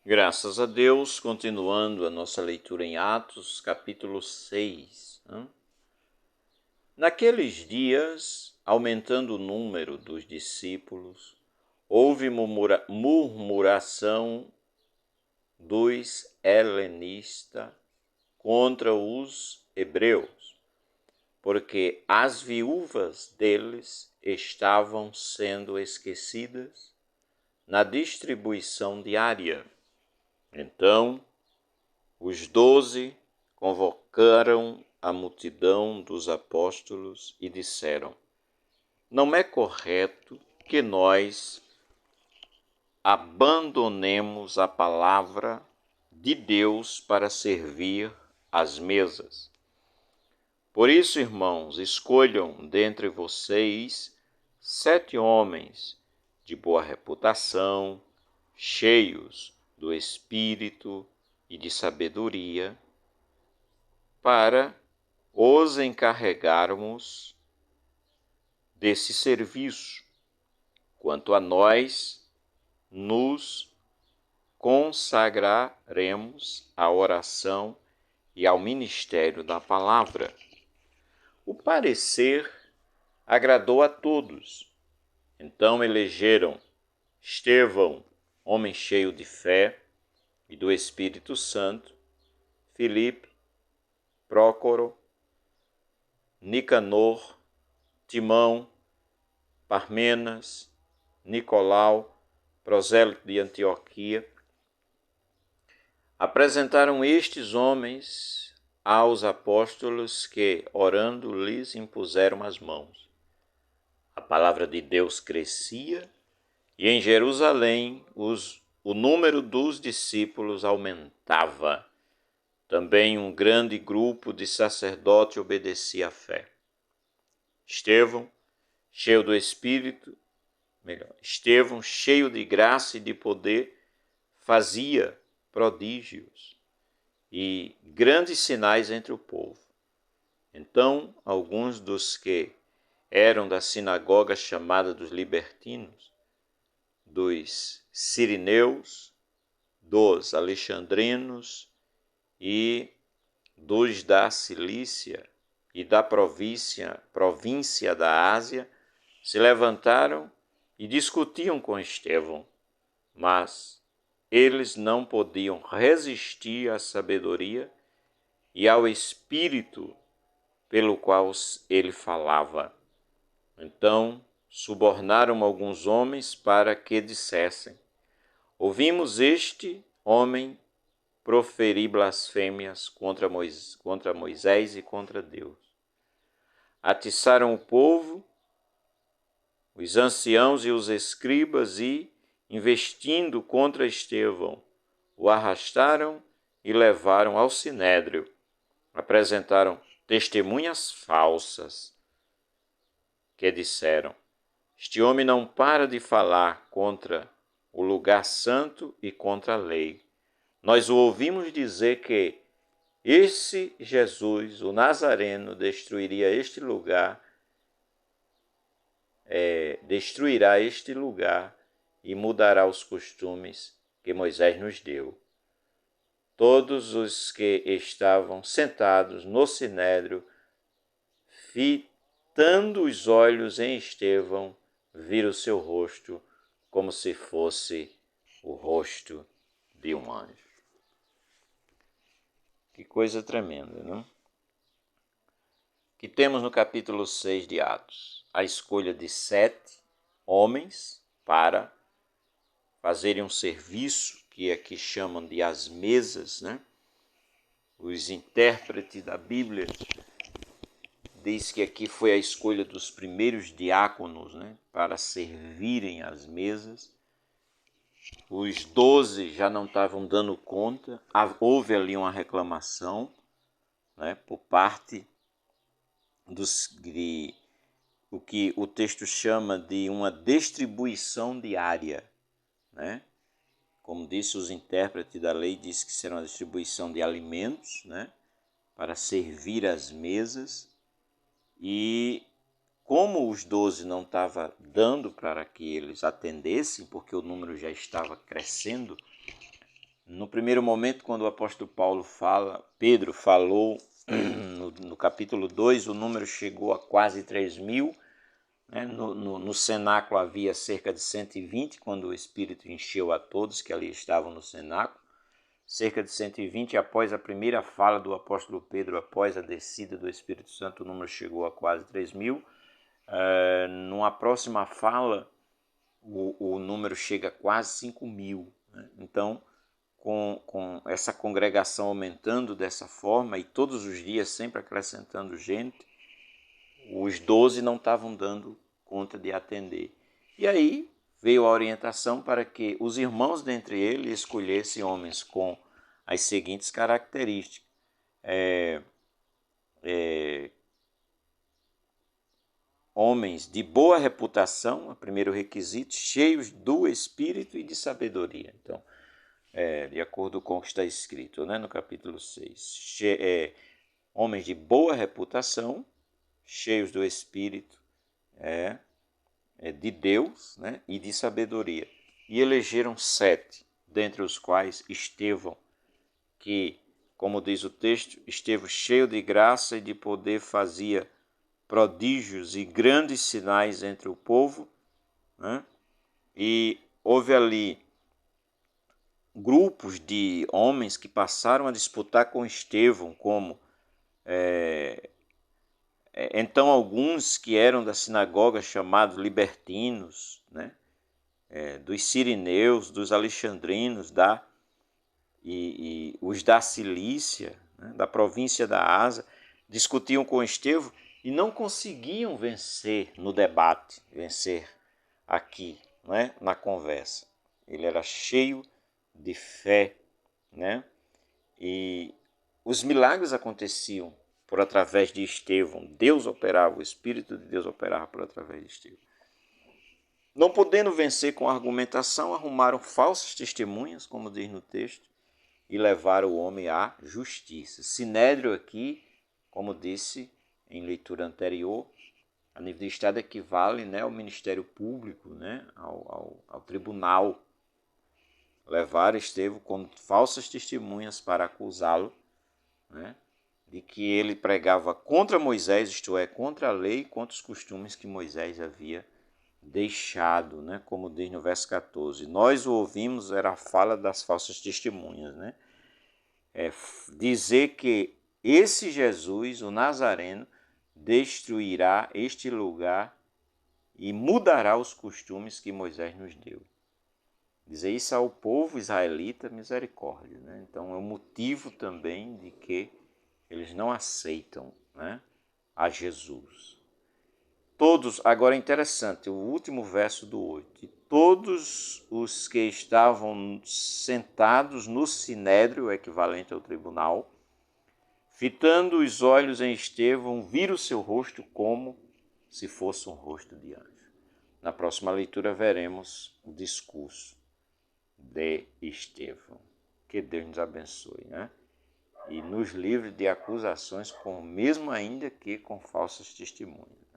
Graças a Deus, continuando a nossa leitura em Atos, capítulo 6. Naqueles dias, aumentando o número dos discípulos, houve murmuração dos helenistas contra os hebreus, porque as viúvas deles estavam sendo esquecidas na distribuição diária. Então, os 12 convocaram a multidão dos apóstolos e disseram: não é correto que nós abandonemos a palavra de Deus para servir às mesas. Por isso, irmãos, escolham dentre vocês 7 homens de boa reputação, cheios do Espírito e de sabedoria, para os encarregarmos desse serviço. Quanto a nós, nos consagraremos à oração e ao ministério da palavra. O parecer agradou a todos. Então elegeram Estevão, homem cheio de fé e do Espírito Santo, Filipe, Prócoro, Nicanor, Timão, Parmenas, Nicolau, prosélito de Antioquia. Apresentaram estes homens aos apóstolos que, orando, lhes impuseram as mãos. A palavra de Deus crescia e em Jerusalém o número dos discípulos aumentava. Também um grande grupo de sacerdotes obedecia à fé. Estevão, cheio de graça e de poder, fazia prodígios e grandes sinais entre o povo. Então, alguns dos que eram da sinagoga chamada dos libertinos, dos sirineus, dos alexandrinos e dos da Cilícia e da província da Ásia, se levantaram e discutiam com Estevão, mas eles não podiam resistir à sabedoria e ao espírito pelo qual ele falava. Então subornaram alguns homens para que dissessem: ouvimos este homem proferir blasfêmias contra Moisés e contra Deus. Atiçaram o povo, os anciãos e os escribas e, investindo contra Estevão, o arrastaram e levaram ao sinédrio. Apresentaram testemunhas falsas que disseram: este homem não para de falar contra o lugar santo e contra a lei. Nós o ouvimos dizer que esse Jesus, o Nazareno, destruirá este lugar e mudará os costumes que Moisés nos deu. Todos os que estavam sentados no sinédrio, fitando os olhos em Estevão, viram seu rosto como se fosse o rosto de um anjo. Que coisa tremenda, não? Que temos no capítulo 6 de Atos a escolha de 7 homens para fazerem um serviço que aqui chamam de as mesas, né? Os intérpretes da Bíblia diz que aqui foi a escolha dos primeiros diáconos, né? Para servirem as mesas. Os 12 já não estavam dando conta, houve ali uma reclamação, né, por parte o que o texto chama de uma distribuição diária, né? Como disse os intérpretes da lei, diz que será uma distribuição de alimentos, né, para servir às mesas. E como os 12 não estavam dando para que eles atendessem, porque o número já estava crescendo, No primeiro momento, quando o apóstolo Pedro falou no capítulo 2, o número chegou a quase 3.000. Né? No cenáculo havia cerca de 120, quando o Espírito encheu a todos que ali estavam no cenáculo. Cerca de 120, após a primeira fala do apóstolo Pedro, após a descida do Espírito Santo, o número chegou a quase 3.000. Numa próxima fala, o número chega a quase 5.000. Né? Então, com essa congregação aumentando dessa forma e todos os dias sempre acrescentando gente, os 12 não estavam dando conta de atender. E aí veio a orientação para que os irmãos dentre eles escolhessem homens com as seguintes características. Homens de boa reputação, o primeiro requisito, cheios do Espírito e de sabedoria. Então, de acordo com o que está escrito, né, no capítulo 6. Homens de boa reputação, cheios do Espírito de Deus, né, e de sabedoria. E elegeram 7, dentre os quais Estevão, que, como diz o texto, Estevão cheio de graça e de poder fazia prodígios e grandes sinais entre o povo, né? E houve ali grupos de homens que passaram a disputar com Estevão, como então alguns que eram da sinagoga chamados libertinos, né? Dos sirineus, dos alexandrinos, e os da Cilícia, né? Da província da Ásia, discutiam com Estevão e não conseguiam vencer no debate, vencer aqui, né? Na conversa. Ele era cheio de fé, né? E os milagres aconteciam por através de Estevão. Deus operava, o Espírito de Deus operava por através de Estevão. Não podendo vencer com argumentação, arrumaram falsas testemunhas, como diz no texto, e levaram o homem à justiça. Sinédrio aqui, como disse em leitura anterior, a nível de Estado equivale, né, ao Ministério Público, né, ao tribunal. Levaram Estevão com falsas testemunhas para acusá-lo, né, de que ele pregava contra Moisés, isto é, contra a lei e contra os costumes que Moisés havia deixado, né, como diz no verso 14. Nós o ouvimos, era a fala das falsas testemunhas, né? Dizer que esse Jesus, o Nazareno, destruirá este lugar e mudará os costumes que Moisés nos deu. Dizer isso ao povo israelita, misericórdia, né? Então é um motivo também de que eles não aceitam, né, a Jesus. Todos, agora é interessante, o último verso do 8. Todos os que estavam sentados no sinédrio, equivalente ao tribunal, fitando os olhos em Estevão, viram o seu rosto como se fosse um rosto de anjo. Na próxima leitura veremos o discurso de Estevão. Que Deus nos abençoe, né? E nos livre de acusações, mesmo ainda que com falsas testemunhas.